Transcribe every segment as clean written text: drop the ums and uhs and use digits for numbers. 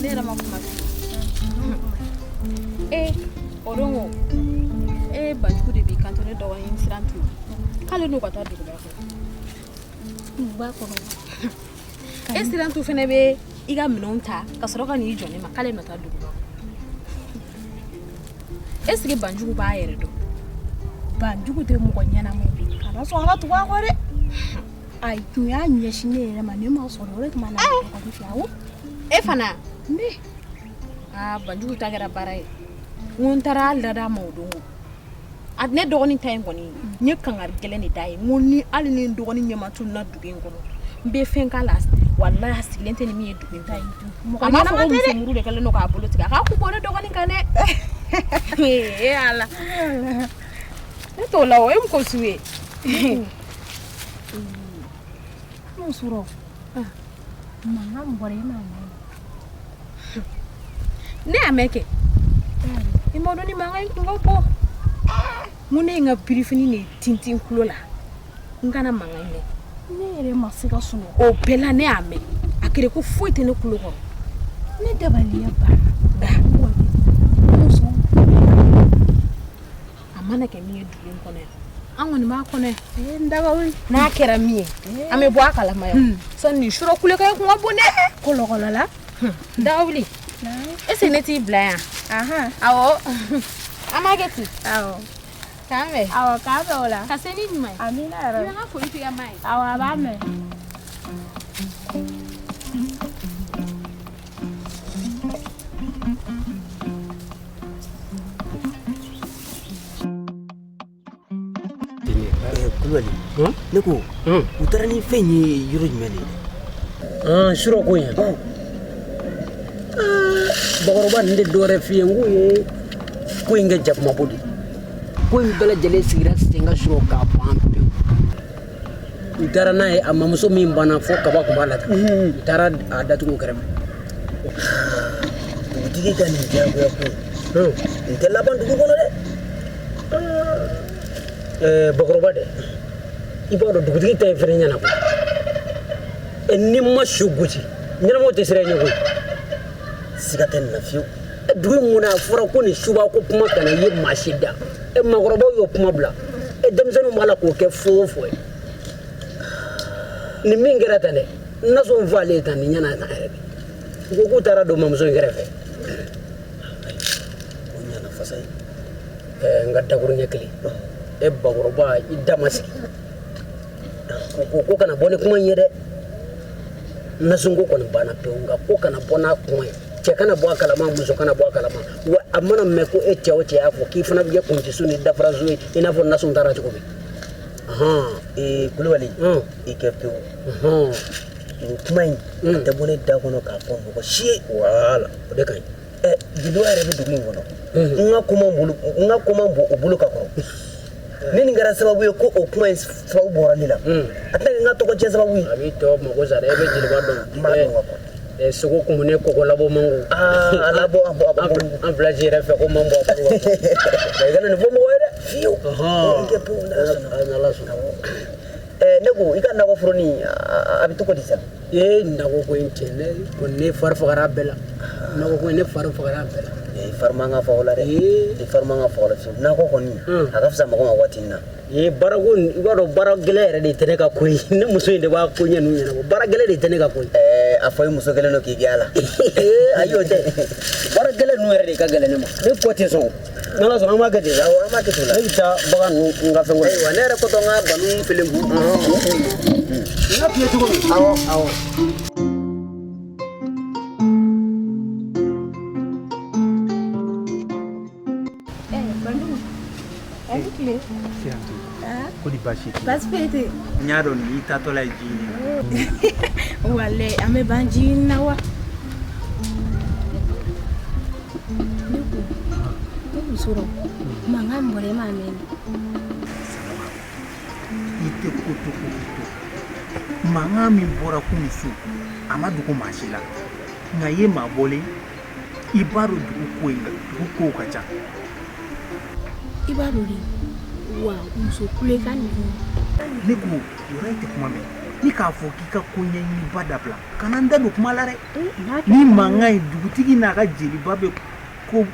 Ne la ma kuma. Orongo. Banjugu de bi kanto ne dogo yin sirantu. Kale no bata dugu ba ko. Ba ko. Sirantu fene be iga minonta ka soro ka ni jone ma kale no ta dugu ba. Sigi banjugu ba yere do. Banjugu de mo nyana mo bi. Kana so ala tuwa ko de. Ai tuya nyeshine re ma ne ma so re ma na ko bi fiawo. Fana. Ne. Banjugu ta gara barai. Ngontara lada mawdungu. Adne dogoni time koni nye kangar gele ni dai ngoni ali ni dogoni nyama tunna dugen kono mbe fenka las wallahi hasilente ni mi dugen dai mo ko na ko mi muru de kala no ka politika ka ku bone dogoni kane ala to lawo em ko suwe mo suro mama mbore mama ne ameke imodo ni manga ngopo mune nga pirifini ne tintin kulo la ngana mangane ne ere masika suno o bela ne ame akere ko foite ne kulo ko ne dabali ya ba muso amana ke mi edulin ko ne angoni ma ko ne ndaga wi na kera mi ame bo akala mayo son ni shuro kulo kay ko ngabone ko lo la dawli ese neti bla aha awo amageti awo Kame. Awa kabe ola. Kaseni ni mai. Amina ro. Ina ko itu ya mai. Awa ba me. Kulwali. Neko. Utarani fenyi yuro nyane. Shuro ko yen. Bagoroba nde dore fiengu ko inga jap mabudi. Ko bela jale sigira singa shuro ka pampe itara nae amamuso mimbana fo kaba kubala itara adatu ko karem Dige kan jago ya ko. Intela bandu ko no de. Bagoroba de ibado dugudi tay ferenya na ko enima shuguti nyina mo tesere nyago Sigaten na fiu. dugu muna fura ko ni shuba ko kuma kana ye mashida magoroba yo kuma bla demzenu mala ko ke fofo ni mingera tane naso vale tane nyana na ko ko tara do mamso ngerefe Onya na fasai. ngata ko nyekli bagoroba idamasi ko kana bone kuma yede nasungo ko bana peunga ko kana bona kuma che kana bo akala ma muso kana bo akala ma wa amana meko eche afo kifuna bije kunti suni dafra zui inafo nasun tara chiko bi Kulwali. Ikepe. Tumai. Te bone da kono ka pombo ko shi wala. de kai Gido are bi dugu ngono. Nga kuma mbu obulu ka ko. Nini ngara sababu yo ko o kuma fa ubora lila. Atanga nga to ko je sababu yi. abi to mo ko zare be jili bado soko kumune koko labo mangu alabo am village refe ko mambo apu ngana ni fomo wede fiu Ikepe na lasu nego ikanda ko froni abituko disa. ndako ko intene ko ne farfa garabela ndako ko ne farfa garabela Farmanga fa wala de. Farmanga fa wala fi. Na ko koni. Agafsa makoma watina. baragun igoro baragele re de teneka ko ne muso inde ba ko nyanu nyana ko baragele de teneka ko Afoy muso gele no ki giala. ayo de baragele no re de ka gele ne mo ne ko te so nala so ama gade Awo ama ke tula. ita bagan nga fengo Aywa ne re ko to nga banu filimbu. na pie to Awo. Kodi bashi. Baspete. Nyaro ni itatola jini. Wale ame banji nawa. Suro. Manga mbore mame. Ite kutu. Manga mi bora kunisu. Amadu ko mashila. Ngaye mabole. Ibaro duku kwenga. Duku kacha. Ibaro li. Wa muso kule kan Nego, yoraite kuma me. ni k'a fɔ k'i ka ko ɲɛɲiniba dabila kana n da don kuma la dɛ ni mankan ye dugutigi n'a ka jeliba bɛ ko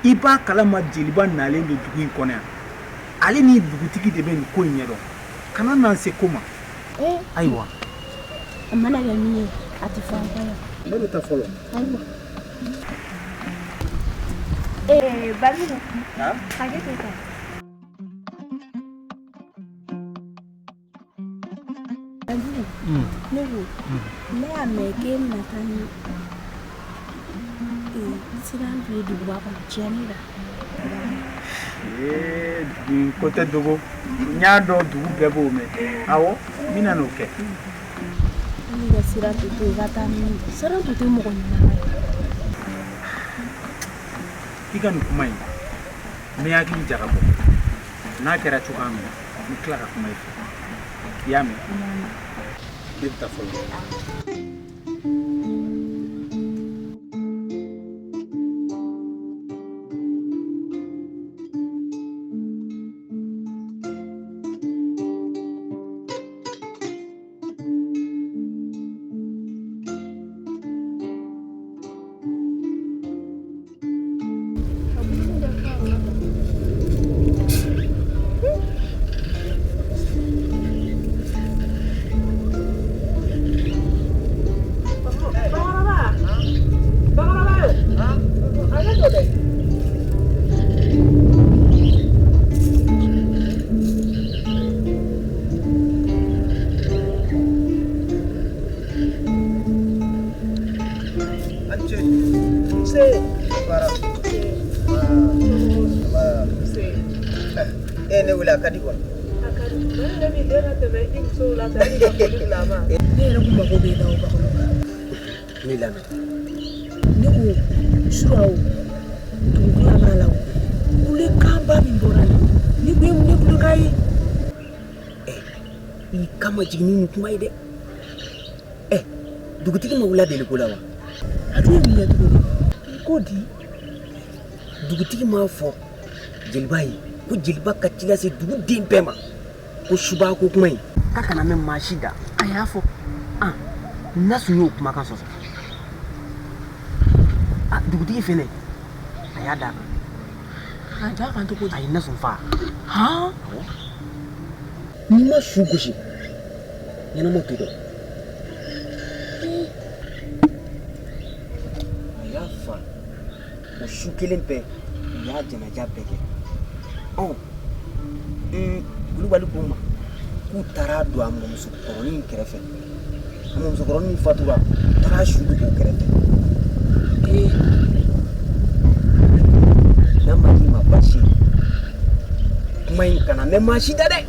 i b'a kalama jeliba nalen don dugu in kɔnɔ yan ale ni dugutigi de bɛ nin ko in ɲɛdɔn kana n'an se ko ma ayiwa a mana kɛ min ye a tɛ fɔ an ba ye ne bɛ taa fɔlɔ ayiwa Babiru hakɛ to tan ne ko ne y'a mɛn k'e bɛna taa ni siran dɔ ye duguba kɔnɔ tiɲɛni la ko tɛ dogo n y'a dɔn dugu bɛɛ b'o mɛn awɔ n bɛna n'o kɛ ne ka siran tɛ to i ka taa ni siran tɛ mɔgɔ ɲuman ye i ka nin kuma in n bɛ hakili jagabɔ n'a kɛra cogoya min na n bɛ tila ka kuma i fɛ i y'a mɛn ne bɛ taa fɔlɔ ne wula kadi kwa ne yɛrɛ kun mago bɛ la o bakɔrɔ ni lamɛn ne ko suraw dugukila b'a la o kule kanba min bɔra la ne kun ye mun ye kulekan ye i kama jiginni ni kuma ye dɛ dugutigi ma wula deli ko la wa a tun ye mun ye tuguni ko di dugutigi m'a fɔ jeliba ye ko jeliba ka ci lase dugu den bɛɛ ma ko suba ko kuma in k'a kana mɛn maa si da a y'a fɔ nasun y'o kumakan sɔsɔ dugutigi fɛnɛ a y'a d'a kan a da kan cogo di a ye nasun faa n'i ma su gosi ɲɛnama to dɔn a y'a fa o su kelen bɛɛ u y'a janaja bɛɛ kɛ kulubali ko ma k'u taara don a mɔmusokɔrɔnin in kɛrɛfɛ a mɔmusokɔrɔnin min fatura taara su don o kɛrɛfɛ n'a ma k'i ma baasi ye kuma in kana mɛn maa si da dɛ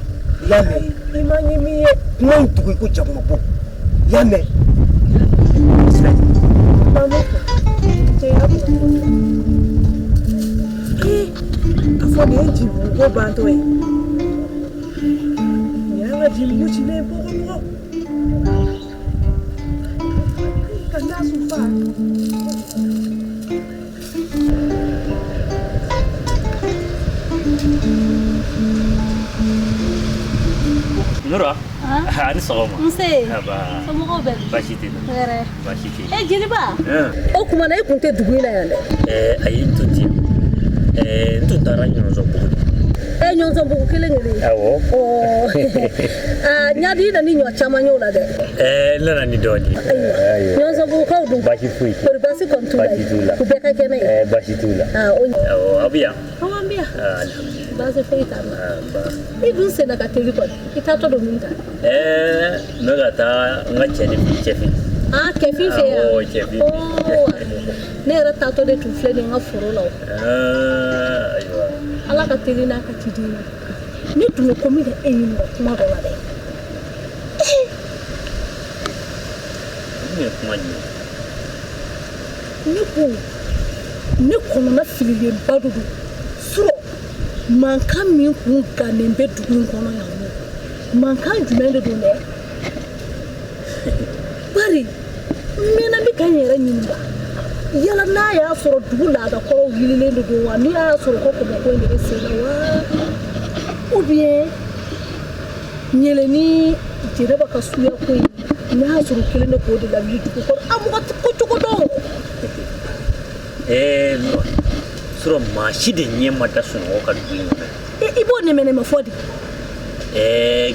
i y'a mɛn i ma ɲɛ min ye kuma in tugu i ko jakumabo i y'a mɛn a fɔ nin ye jibugu ko bantɔ ye nin y'an ka jibugu cilen bɔgɔbɔgɔ ka nasu fa Nura ani sɔgɔma nse somɔgɔw bɛ baasi tɛ na hɛrɛ baasi tɛ jeliba o tuma na e kun tɛ dugu in na yan dɛ ayi n tun tɛ n tun taara ɲɔgɔnzɔnbugu ɲɔgɔnzɔnbugu kelen kelen awɔ ɲadi i na ni ɲɔ caman y'o la dɛ n nana ni dɔɔni ɲɔgɔnzɔnbugukaw dun baasi foyi tɛ kɔri baasi kɔni t'u la baasi t'u la u bɛɛ ka kɛnɛ ye baasi t'u la awɔ aw bɛ yan an bɛ yan baasi foyi t'a la i dun senna ka teli kɔni i taatɔ don min ta n bɛ ka taa n ka cɛfin cɛfin fɛ yan awɔ cɛfin ne yɛrɛ taatɔ de tun filɛ nin n ka foro la o ayiwa ala ka teli n'a ka ciden ye ne tun bɛ ko min kɛ e ɲininka kuma dɔ la dɛ ne ye kuma ɲini ne ko ne kɔnɔna fililenba de don surɔ mankan min kun gannen bɛ dugu in kɔnɔ yan nɔ mankan jumɛn de don dɛ bari n mɛnna n bɛ ka n yɛrɛ ɲininka yala n'a y'a sɔrɔ dugu laadakɔrɔw wililen de don wa n'i y'a sɔrɔ ko kɔmɔko in de bɛ sen na wa ou bien ɲɛlɛnni jere ba ka suya ko na suru kelen ne ko de la wi ko ko amuga ko do suro mashi de nyema ta suno ka duin ibo ne mene mafodi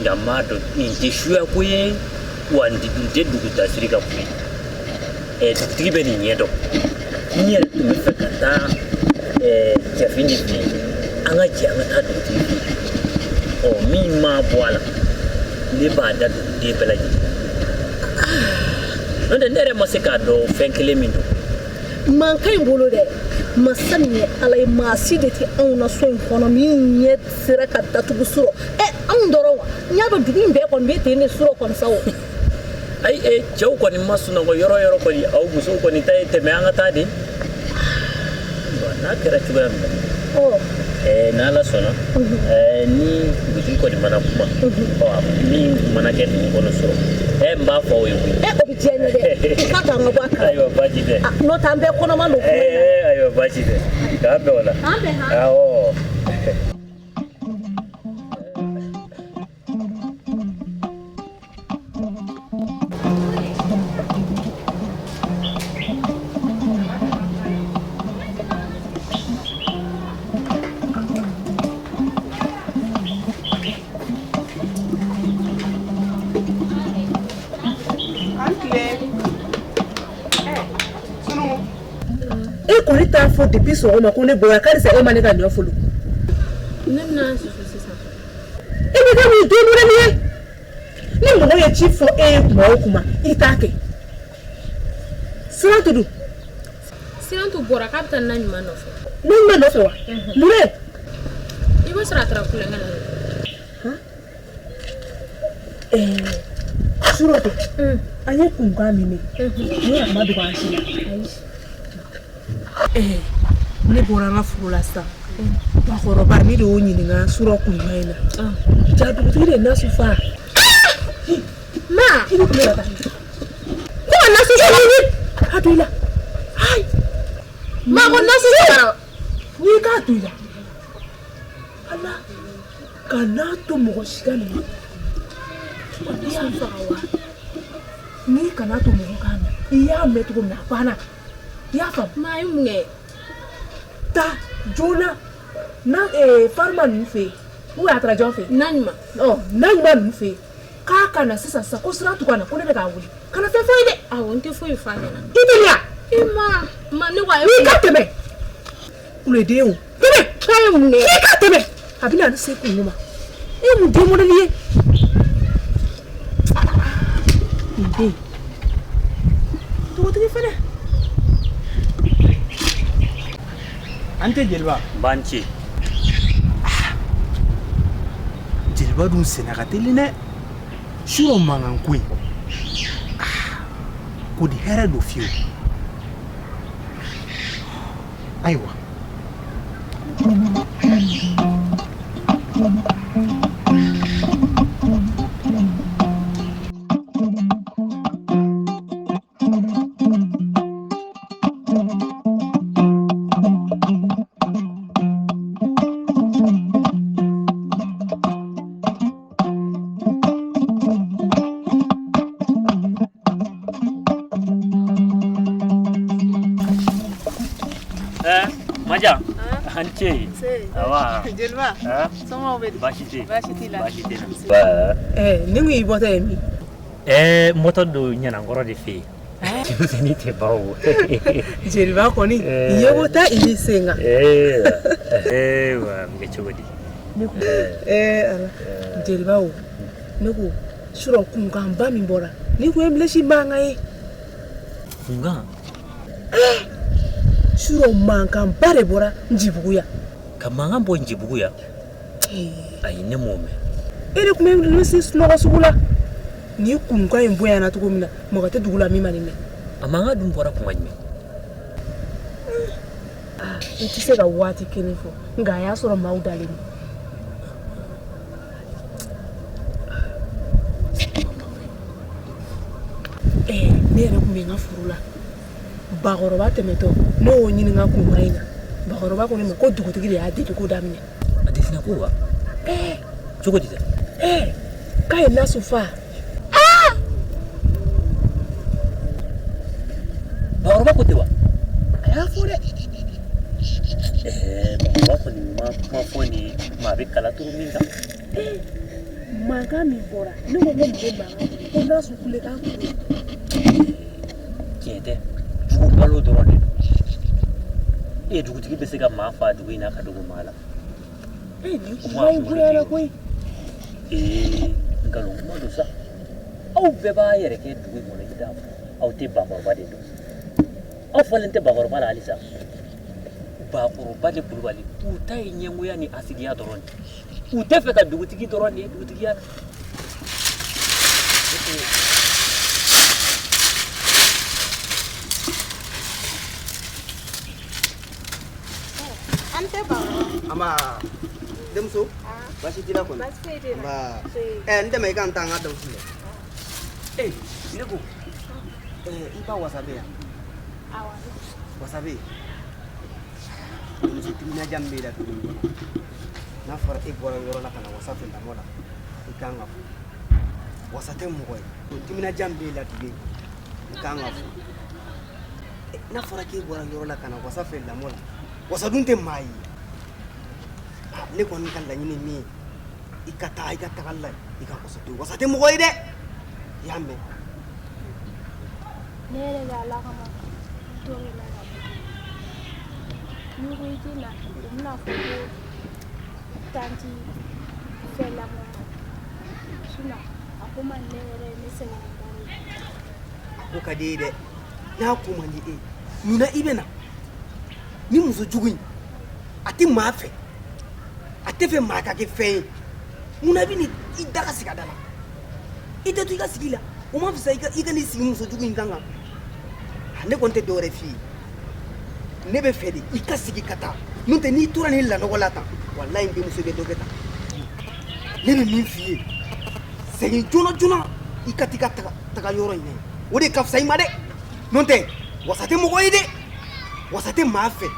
gamado inti shuya ko ye wandi dute duguta sirika ko tibe ni nyedo nyel me fakata jafini bi anga janga ta duti o mi ma boala le ba da de belaji nda nere masika do fenkele mindo man kai bolo de masani alai masi de ti auna so kono mi yet sira ka tatugu suro an doro nya do digin be kon be te ne suro kon sawo ai jaw ko ni masuna go yoro ko ni au muso ko ni tay te me anga tadi na kera tuba na la sono ni buti ko di mana kuma ni mana ke ni kono suro mba fo yo obi tiene de ka ta ngo ba ka ayo baji de no tambe kono mando ayo baji de ka be wala ambe ha Kunita fo depuis so ma kone boya kali se o mane ka nyo folo nemna so ça e ga mi do nure ni mo ye chief fo mo kuma itake sirantu bora kapta nani manofe wa mure ibo sara tra kulenga surote anye kunga mimi ni amadu ba shina ne bora nga furula sa ba khoroba mi do nyini nga suro ku maina jadu tire na sufa ma ko na sufa ni hatula ai ma ko na sufa ni ka tuila ala kana to mo shikani ni kana to mo kana iya metu na bana ya fam ma yumnge ta jona na farman fe ou atra jonfe nanima nanima nfe ka kana sisa sa ko sira tukana ko ne daga wuli kana fe foide wonte foyi fanyana ibiya ma ne wa ni ka teme ule deu teme kayumnge ka teme abina na se ku ngoma mu de mo de liye inde to te fene ante jelba banchi jelba dun senakateli ne shuro mangan kuin ko di hera do fiu aiwa Maja hanche awa jelba sama obedi bashite la ba ningi ibota emi moto do nyana ngoro de fe ni te bawo jelba koni yebota ilisenga wa ngechogodi ala jelba o niku shuro kunga mba mimbora niku emleshi banga kunga shuro manka mbare bora njibuguya kamanga mbo njibuguya ayine mume ere kuma nsi snogo sugula ni kunga imboya na tukumina mogate dugula mima nime amanga dumbora kumanyme ntisega wati kinifo nga ya soro maudalini nere kumenga furula bagoroba temeto no wonyini nga kumaina bagoroba ko ne ko dugutigi ya dede ko damne adesina kuwa choko dite kai na sufa fure ba ko ni ma fo ni ma be kala turu min ka maga mi bora ni mo mo ba ko da su kule ka kete ko balo dorone e dugutigi be se ka ma fa dugu ina ka dugu mala ni ko ko ya ko ngalo mo do sa au be ba yere ke dugu mo le da au te ba ba de do au falente ba ba la alisa ba ko ba le bulwali uta yenyengu ya ni asidi ya dorone ute fe ka dugutigi dorone dugutigi ya ante ba ama demso basi tila ko ba ende mai kan tanga do sile lego iba wasabe ya wasabe ni timina jambe da na fara bora yoro la kana wasafe da mola ikanga wasate mo koy timina jambe la tige ikanga na fara bora yoro la kana wasafe da mola wasadunte mai ne kon kan la nyini mi ikata kala ikakosatu wasate mo koy de yambe nere ga la kama to la ni ko itina na fo tanti fela mo suna akuma nere ne sene ko kadide na kuma ni nuna ibena ni muso jugun ati mafe atefe maka ke fe muna bini idaka sikadala ite tu iga sigila o ma fisa iga ni sigi muso jugun kanga ne konte dore fi ne be fedi ika sigi kata nunte ni tura ni la no lata wallahi bi muso be dogeta ne be min fi segi jona ikati taka yoro ine wodi kafsai made nunte wasate mo goide wasate mafe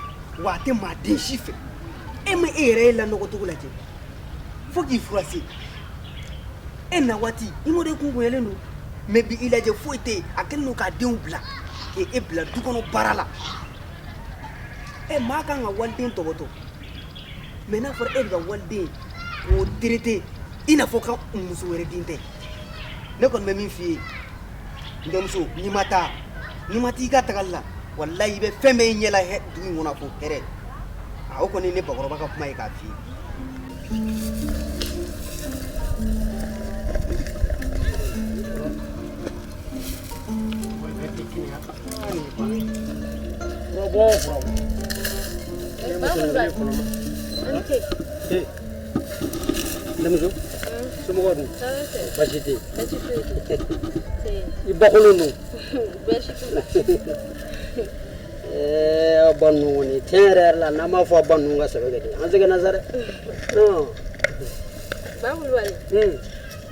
wate ma de chife eme ere la no gotugula je foki furasi ena wati imode kungu yelenu mebi ilaje foite akenu ka de ubla ke ebla dukono barala maka nga walden toboto mena for edga walden o direte ina foka musu were dinte ne kon me min fi ndemso ni mati ga tagalla wallahi be feme nyela he du ngona fo here a ko ni ne bagoro baka kuma ka fi Bravo. Demso. Sumo ko. Basiti. Ibakulu. Banu ni tere la nama fo banu nga sabe gadi. Anze kana zare. No. Bawul wali.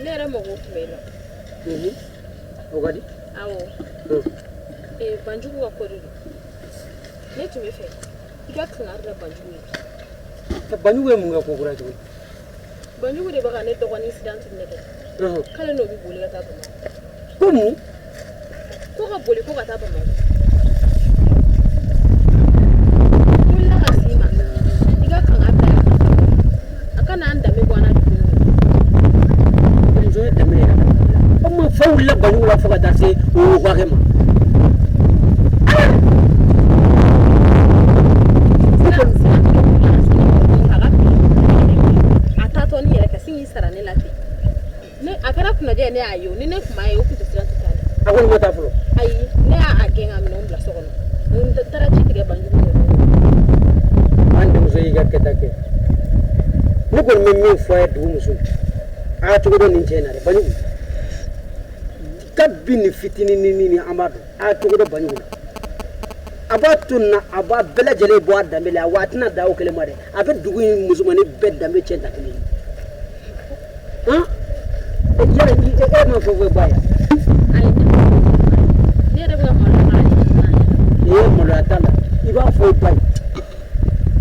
Nere mo ko kumela. Ogadi? Awo. Banjugu wa koriro. Ne tu me fe. Iga kanga banjugu. Ta banjugu mu nga ko kura tu. Banjugu de baka ne to ko incident ne ke. Kala no bi boli ka ta ba. Komu? Ko ka boli ko ka ta ba ma. Mulla ka sima. Iga kanga ta. Akana anda me bwana du. Nzo de me. Omo fawla banjugu la fo ka ta se o wa kema. Je ne ayo ni ne kuma ayo kuto sira tutale Akon mata fulo ayi ne a agenga mi no mbla sokono mun tara chikire banjugu ande muso yiga ketake ne ko men fo ay du muso a to do ni jena re banjugu kabini fitini ni amadu a to do banjugu abatuna aba bela jele bo adamele watina dawo kele mare abe dugu muso mani bedambe chenta kele yara ni ma fo baya ay ne re ba mo la tala iba fo bay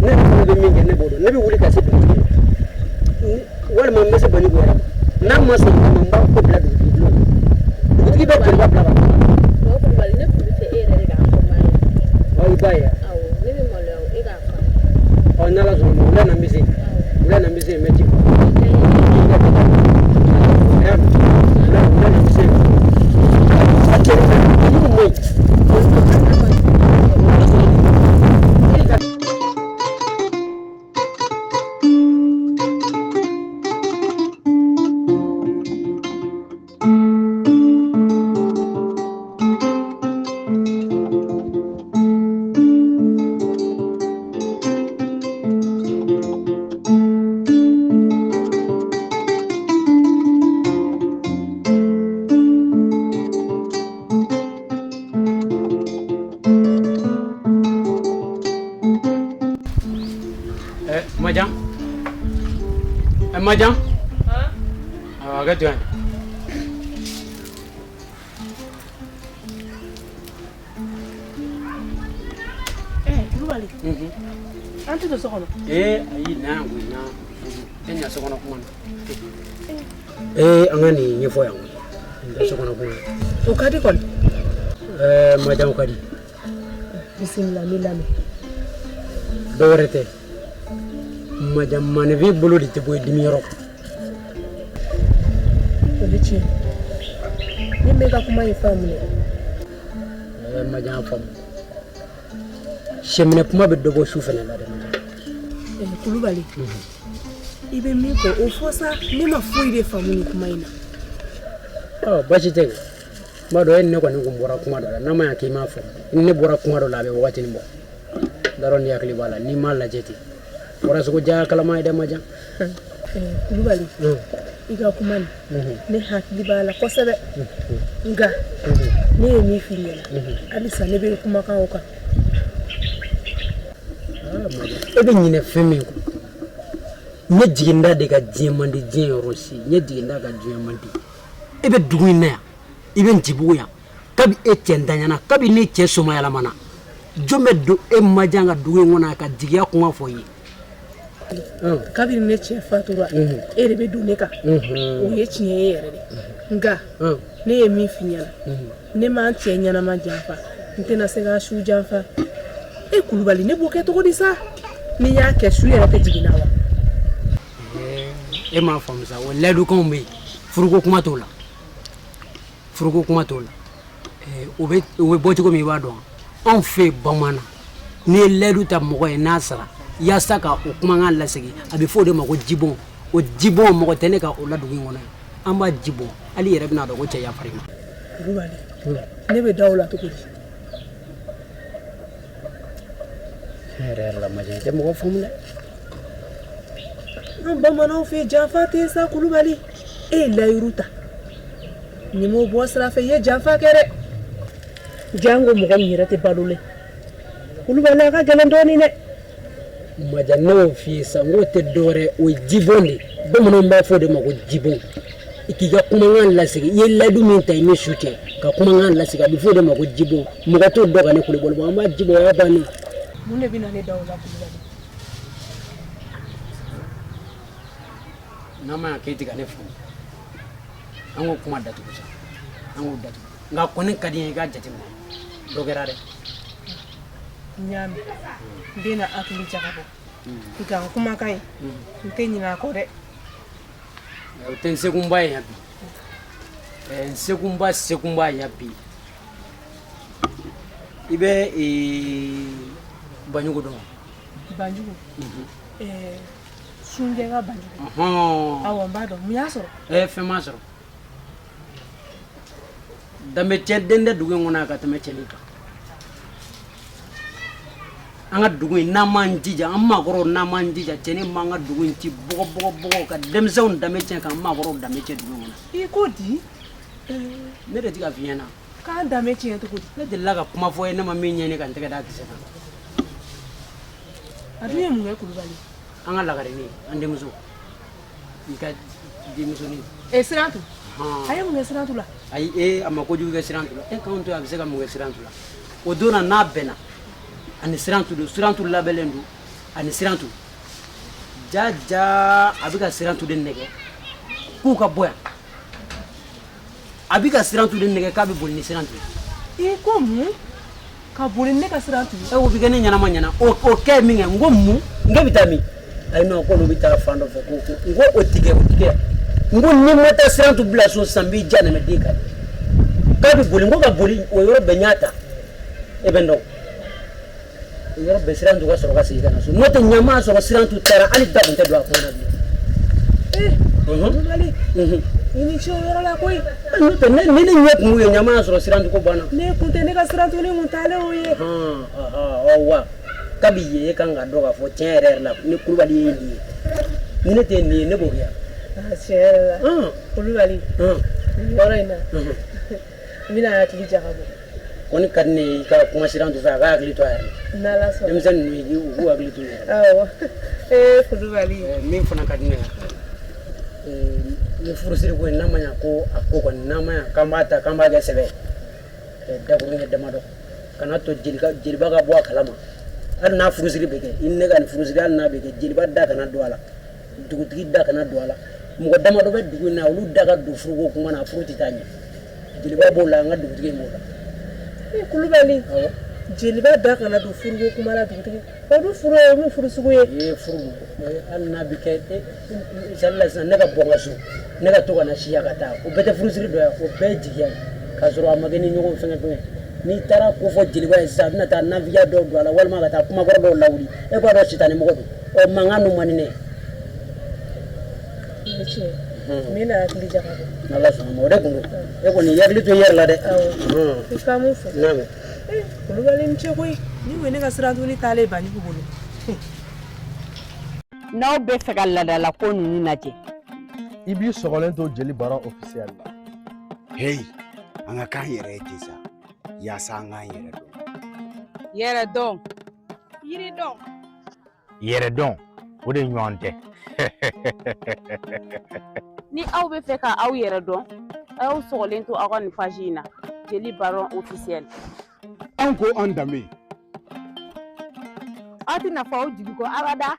ne ko be minge ne bodo ne bi wuli ka se du wala ma mese bani go na ma so ma ba ko bla du du be ko ba bla ba ko ko bal ne ko te ere ga ko mai ay baya aw Majan? Agak tuan. Kulubali. An tɛ don so kɔnɔ. Ayi na ko na. E ɲa so kɔnɔ kuma na. An ka nin ɲɛfɔ yan. N so kɔnɔ kuma. O ka di kɔni. Majan o ka di. Bisimila ni lamɛn. Dɔ wɛrɛ tɛ. Majan manifin bolo de tɛ bɔ dimi yɔrɔ. O bɛ tiɲɛ. Ni bɛ ka kuma in faamu dɛ. Majan faamu. Sɛminɛ kuma bɛ dɔ bɔ su fana la dɛ. Kulubali. I bɛ min fɔ o fɔ sa ne ma foyi de faamu nin kuma in na. Basi tɛ. Kuma dɔ e ni ne kɔni kun bɔra kuma dɔ la n'a ma ɲɛ k'i m'a faamu. Ni ne bɔra kuma dɔ la a bɛ wagatinin bɔ. Dɔrɔn ni hakili b'a la n'i m'a lajɛ ten. Bɔra sogo jaya kalama ye dɛ Majan. Kulubali. I ka kuma nin ne hakili b'a la kosɛbɛ. Nka ne ye min f'i ɲɛna halisa ne bɛ kumakan o kan. E bɛ ɲinɛ fɛn min kɔ. Ne jiginda de ka diɲɛ man di diɲɛ yɔrɔ si. Ne jiginda ka diɲɛ man di. E bɛ dugu in na yan. I bɛ Ntibugu yan. Kabi e cɛ ntanyana kabi ne cɛ somayalamana. Jɔn bɛ don e Majan ka dugu in kɔnɔ ka jigiya kuma fɔ i ye. Kabini ne cɛ fatura e de bɛ don ne kan o ye tiɲɛ ye yɛrɛ de nka ne ye min f'i ɲɛna ne m'an cɛ ɲɛnama janfa n tɛna se ka su janfa e Kulubali ne b'o kɛ cogo di sa n'i y'a kɛ su yɛrɛ tɛ jigin na wa. E m'a faamu sa o layidukanw bɛ yen furuko kuma t'o la furuko kuma t'o la o bɛ bɔ cogo min i b'a dɔn anw fɛ bamanan n'i ye layidu ta mɔgɔ ye n'a sara yaasa ka o kumakan lasegin a bɛ fɔ o de ma ko jibɔn o jibɔn mɔgɔ tɛ ne ka o la dugu in kɔnɔ an b'a jibɔn hali yɛrɛ bɛna dɔn ko cɛ yafari ma. Kulubali ne bɛ da o la cogo di. Ne yɛrɛ la Majan tɛ mɔgɔ faamu dɛ. An bamananw fɛ janfa tɛ sa Kulubali e ye layiru ta ni m'o bɔ sira fɛ i ye janfa kɛ dɛ jango mɔgɔ min yɛrɛ tɛ balolen Kulubali a ka gɛlɛn dɔɔnin dɛ. Majan ne y'o f'i ye sa n k'o tɛ dɔwɛrɛ o ye jibɔn de bamananw b'a fɔ o de ma ko jibɔn i k'i ka kumakan lasegin i ye layidu min ta i ni su cɛ ka kumakan lasegin a bɛ fɔ o de ma ko jibɔn mɔgɔ t'o dɔn ka ne Kulubali bɔ an b'a jibɔn o y'a bannen. Mun de bɛ na ne da o la Kulubali. N'a ma ɲɛ k'e tɛ ka ne faamu an k'o kuma datugu sa an k'o datugu nka kɔni ka di n ye i k'a jateminɛ dɔ kɛra dɛ. N y'a mɛn n bɛ na hakili jagabɔ nka n kumakan in n tɛ ɲinɛ a kɔ dɛ. O tɛ n sekunba ye yan bi n sekunba yan bi i bɛ Banjugu dɔn. Banjugu Sunjɛ ka Banjugu awɔ n b'a dɔn mun y'a sɔrɔ. Fɛn m'a sɔrɔ danbe cɛ den tɛ dugu in kɔnɔ ka tɛmɛ cɛnin kan. An ka dugu in n'an m'an jija an maakɔrɔw n'an m'an jija cɛnin m'an ka dugu in ci bɔgɔ ka denmisɛnw danbe tiɲɛ ka maakɔrɔw danbe tiɲɛ dugu in kɔnɔ. I ko di. Ne de tɛ ka f'i ɲɛna. K'an danbe tiɲɛ cogo di. Ne delila ka kuma fɔ ye ne ma min ɲɛɲini ka n tɛgɛ da kisɛ kan. A dun ye mun kɛ Kulubali. An ka lakarini an denmuso i ka denmusonin. Sirantu a ye mun kɛ Sirantu la. Ayi a ma kojugu kɛ Sirantu la e k'anw to a bɛ se ka mun kɛ Sirantu la o don na n'a bɛnna ani Sirantu don Sirantu labɛnlen don ani Sirantu jaja a bɛ ka Sirantu de nɛgɛ k'u ka bɔ yan a bɛ ka Sirantu de nɛgɛ k'a bɛ boli ni Sirantu ye. I ko mun ka boli ne ka Sirantu ye. O bɛ kɛ ne ɲɛnama ɲɛna o kɛ min kɛ n ko mun n k'e bɛ taa min ayi non k'olu bɛ taa fan dɔ fɛ ko n ko o tigɛ n ko ni ma taa Sirantu bila so san b'i ja nɛmɛ den kan babi boli ngo ka boli o yoro benyata e bendo yoro be siran du ka soro ka sigi kana so no te nyama so siran tu tera ani da kunte do akona bi Mali ini cho yoro la koy no te ne ni nyek mu ye nyama so siran tu ko bana ne kunte ne ka siran tu ni mutale o ye o wa kabi ye kan ga do ka fo tiere la ni kulubali ni ne te ni ne bo ya chere la kulubali yoro ina mina ya tili jagabo koni kadne ka kuma siran tu fa ga agli to ya nala so dem sen ni u agli to ya awo kulubali min fana kadne ni furusiri ko namanya ko akko namanya kamata kambaga sebe da ko ngi demado kana to jilba ga bo kalama ar na furusiri beke inne ga furusiri al na beke jilba da kana do ala dugutigi da kana do ala mo ko demado be dugu na ulu daga do furugo kuma na furuti tanya jilba bo la nga dugutigi mo la kulubali jilba da kana do furugo kuma la dugutigi o do furo mo furusugo ye furugo al na beke inshallah san ne ga bonga su ne ga to kana shiya kata o bete furusiri do ya o be jiya ka zoro amageni nyogo fenga fenga ni tara ko fo jilba sa na ta na viya do ala walma ga ta kuma gor do lawri e ko do sitani mo do o manganu manine mina tili jagabo nala so mo de ko e ko ni yagli to yer la de iskamu fo name kulubali mche koy ni wene ka siran tu ni tale bani ko bolo n'aw bɛ fɛ ka ladala ko ninnu lajɛ i b'i sɔgɔlen to jeli baara officiel la hey an ka k'an yɛrɛ ye ten sa yaasa an k'an yɛrɛ dɔn yɛrɛ dɔn yiri dɔn yɛrɛ dɔn o de ɲɔgɔn tɛ ni aw bɛ fɛ ka aw yɛrɛ dɔn aw sɔgɔlen to aw ka nin page in na jeli baron officiel an ko an danbe aw tɛ nafa aw jigi kɔ abada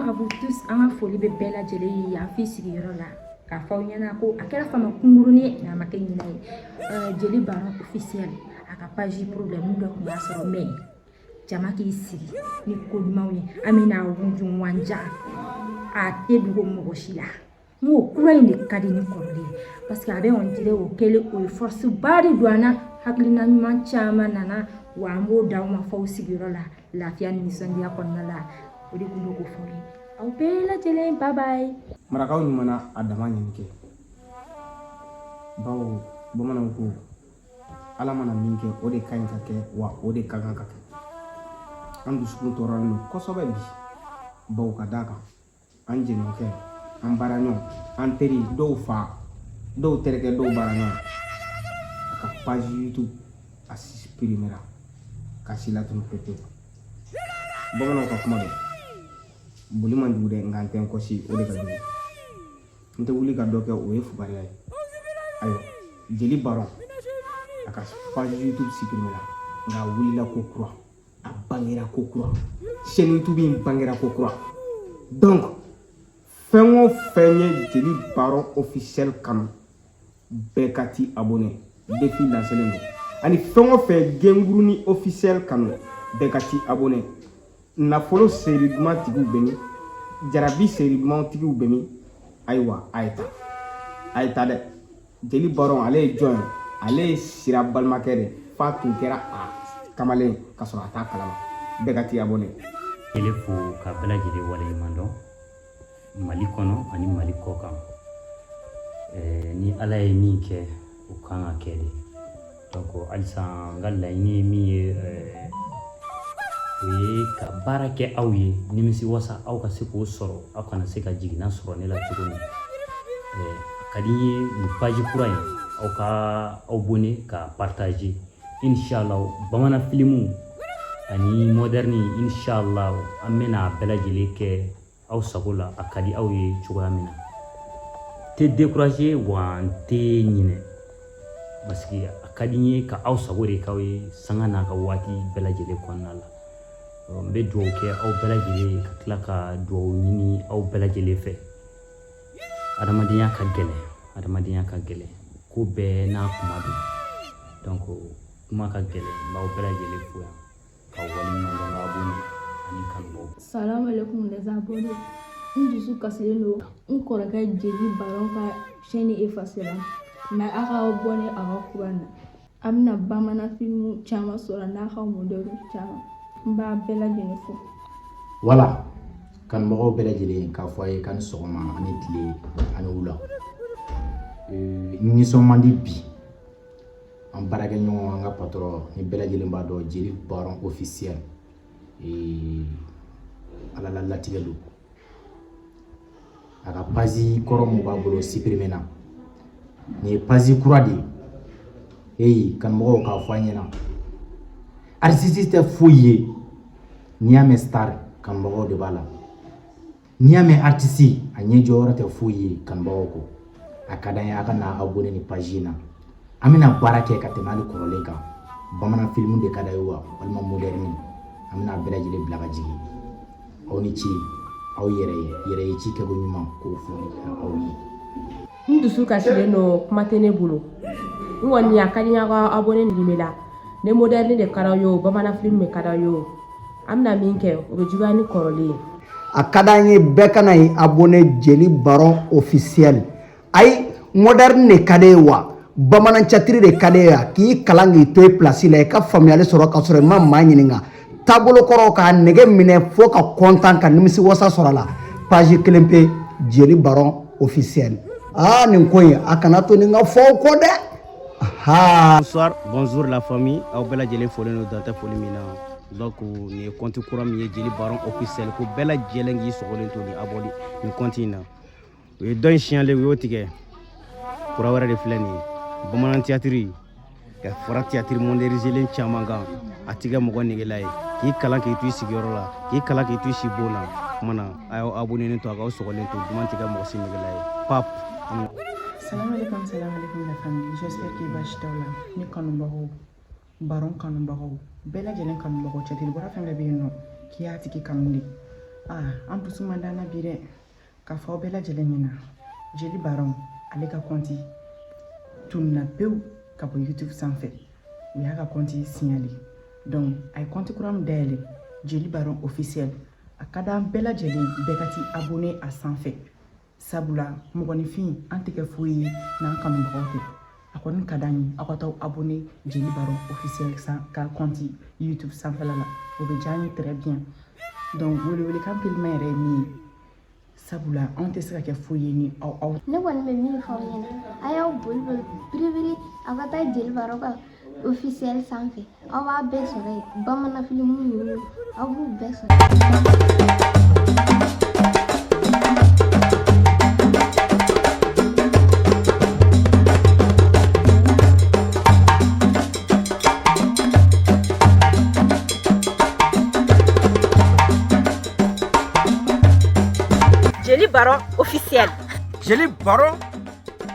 à vous tous an ka foli bɛ bɛɛ lajɛlen ye an fi sigiyɔrɔ la k'a fɔ aw ɲɛna ko a kɛra fama kungurunin n'a ma kɛ ɲinɛ ye jeli baron officiel a ka page problème dɔ tun b'a sɔrɔ mais jama k'i sigi ni ko ɲumanw ye an bɛna wunju wanja a tɛ dogo mɔgɔ si la n ko kura in de ka di ni kɔrɔlen ye parce que a bɛ on dirait o kɛlen o ye force ba de don an na hakilina ɲuman caman nana wa an b'o d'aw ma fɔ aw sigiyɔrɔ la lafiya ni nisɔndiya kɔnɔna la o de tun bɛ k'o fɔ ye aw bɛɛ lajɛlen bye bye. marakaw ɲumanna a dama ɲini kɛ bawo bamananw ko ala mana min kɛ o de ka ɲi ka kɛ wa o de ka kan ka kɛ an dusukun tɔɔrɔlen don kosɛbɛ bi bawo ka d'a kan an jɛɲɔgɔnkɛ an baaraɲɔgɔn an teri dɔw fa dɔw terikɛ dɔw baaraɲɔgɔn a ka page YouTube a suprimera ka si latunu pepewu bamananw ka kuma don boli man jugu dɛ nka n tɛ n kɔsi o de ka jugu n tɛ wuli ka dɔ kɛ o ye fugariya ye ayiwa jeli baron a ka page YouTube suprimera nka a wulila ko kura a bangera ko kura chaîne YouTube in bangera ko kura donc fɛn o fɛn ye jeli baron officiel kanu bɛɛ ka ti abonné défi lancelen don ani fɛn o fɛn genguruni officiel kanu bɛɛ ka ti abonné nafolo seri duman tigiw bɛ min jarabi seri duman tigiw bɛ min ayiwa a ye ta dɛ jeli baron ale ye jɔn ye ale ye sira balimakɛ de fa tun kɛra a kamalen ka sɔrɔ a t'a kalama bɛɛ ka ti abonné ele fo ka bɛɛ lajɛlen waleɲuman dɔn mali kɔnɔ ani mali kɔ kan ni ala ye min kɛ o kan ka kɛ de donc halisa n ka laɲini ye min ye o ye ka baara kɛ aw ye nimisi wasa aw ka se k'o sɔrɔ aw kana se ka jiginna sɔrɔ ne la cogo min ka di n ye nin page kura in aw ka abonné ka partager inshallah bamanan filimu ani moderne inshallah an bɛna bɛɛ lajɛlen kɛ aw sago la a ka di aw ye cogoya min na tɛ décourager wa n tɛ ɲinɛ parce que a ka di n ye ka aw sago de k'aw ye sanga n'a ka waati bɛɛ lajɛlen kɔnɔna la n bɛ dugawu kɛ aw bɛɛ lajɛlen ka tila ka dugawu ɲini aw bɛɛ lajɛlen fɛ adamadenya ka gɛlɛn ko bɛɛ n'a kuma don donc kuma ka gɛlɛn n b'aw bɛɛ lajɛlen fo yan ka waleɲuman dɔn ka abonné ani kanubagaw. Salam alaikum les abonnés. N dusu kasilen don n kɔrɔkɛ Jeli Baron ka chaîne effacée la mais a ka abonné a ka kuran na. A bɛna bamanan film caman sɔrɔ n'a ka modèle caman. N b'a bɛɛ lajɛlen fo. Voilà. Kanubagaw bɛɛ lajɛlen k'a fɔ a ye k'ani sɔgɔma ani tile ani wula. Nisɔn man di bi. An baarakɛɲɔgɔn an ka patron ni bɛɛ lajɛlen b'a dɔn Jeli Baron officiel. Ala la latigɛ don. A ka page kɔrɔ mun b'a bolo supprimer na. Nin ye page kura de ye. Kanubagaw k'a fɔ an ɲɛna. Artiste tɛ foyi ye. N'i y'a mɛn star kanubagaw de b'a la. N'i y'a mɛn artiste a ɲɛ jɔyɔrɔ tɛ foyi ye kanubagaw kɔ. A ka d'an ye a ka na abonné ni page in na. An bɛna baara kɛ ka tɛmɛ hali kɔrɔlen kan. Bamanan film de ka d'a ye wa walima moderne. An bɛna bɛɛ lajɛlen bila ka jigin. Aw ni ce aw yɛrɛ ye ci kɛ ko ɲuman k'o fɔ aw ye. N dusu kasilen don kuma tɛ ne bolo. N kɔni a ka di n ye a ka abonné nin la. Ne moderne de ka d'aw ye o bamanan film de ka d'aw ye o. An bɛna min kɛ o bɛ juguya ni kɔrɔlen ye. A ka d'an ye bɛɛ ka na abonné Jeli Baron officiel. Ayi moderne de ka d'e ye wa bamanan catiri de ka d'e ye k'i kalan k'i to i place la i ka faamuyali sɔrɔ ka sɔrɔ i ma maa ɲininka. Taabolo kɔrɔ k'a nɛgɛ minɛ fo ka content ka nimisi wasa sɔrɔ a la. Page kelen pe Jeli Baron officiel. Nin ko in a kana to ni n ka fɔ aw kɔ dɛ. Bonsoir, bonjour la famille. Aw bɛɛ lajɛlen folen don dantɛ foli min na. Donc nin ye compte kura min ye Jeli Baron officiel ko bɛɛ lajɛlen k'i sɔgɔlen to ni abonné nin compte in na. O ye dɔ in siɲɛlen u y'o tigɛ. Kura wɛrɛ de filɛ nin ye. Bamanan théâtre ka fara théâtre modernisé caman kan a tigɛ mɔgɔ negela ye. K'i kalan k'i to i sigiyɔrɔ la, k'i kalan k'i to i si bon na. Kumana a y'aw abonné to a k'aw sɔgɔlen to duman tigɛ mɔgɔ si negela ye. Pap. Salam alaikum la famille. J'espère que basi t'aw la. Ni kanubagaw, Baron kanubagaw, bɛɛ lajɛlen kanubagaw cɛtiri bɔra fɛn bɛɛ bɛ yen nɔ k'i y'a tigi kanu de. An dusu man d'an na bi dɛ. K'a fɔ aw bɛɛ lajɛlen ɲɛna Jeli Baron ale ka compte tununa pewu ka bɔ YouTube sanfɛ. U y'a ka compte signalé. Donc a ye compte kura min dayɛlɛ Jeli Baron officiel. A ka d'an bɛɛ lajɛlen bɛɛ ka t'i abonné a sanfɛ. Sabula mɔgɔninfin an tɛ kɛ foyi ye n'an kanubagaw tɛ. A kɔni ka d'an ye aw ka t'aw abonné Jeli Baron officiel ka compte YouTube sanfɛla la. O bɛ diya an ye très bien. Donc welewelekan pelima yɛrɛ ye min ye sabula anw tɛ se ka kɛ foyi ye ni aw. Ne kɔni bɛ min fɔ aw ɲɛna a y'aw boli biribiri aw ka taa Jeli Baron ka officiel sanfɛ aw b'a bɛɛ sɔrɔ yen bamanan film ninnu aw b'u bɛɛ sɔrɔ. Jeli Baron officiel. Jeli Baron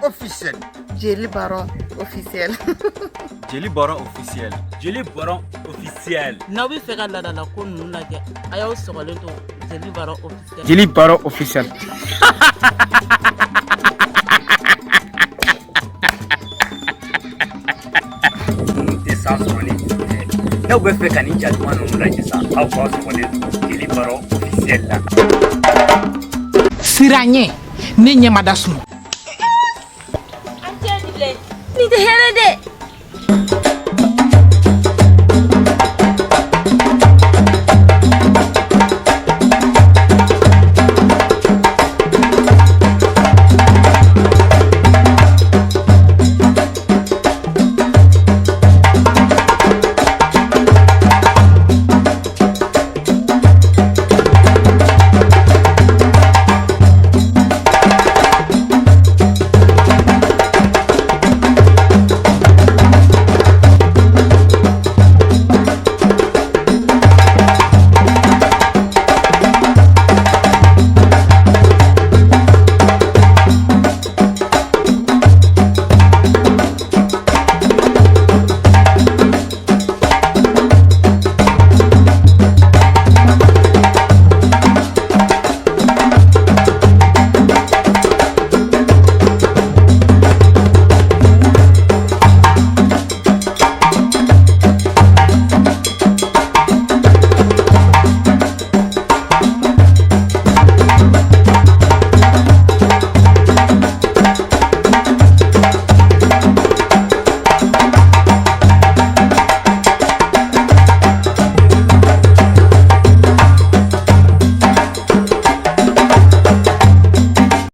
officiel. Jeli Baron officiel. Jeli Baron officiel. Jeli Baron officiel. N'aw bɛ fɛ ka ladala ko ninnu lajɛ a y'aw sɔgɔlen to Jeli Baron officiel. Jeli Baron officiel. Tɛ san sɔrɔlen n'aw bɛ fɛ ka nin jatuma ninnu lajɛ sa aw k'aw sɔgɔlen to Jeli Baron officiel la. Siranye ne ɲɛma da sunu. An tɛ nin tɛ hɛrɛ dɛ.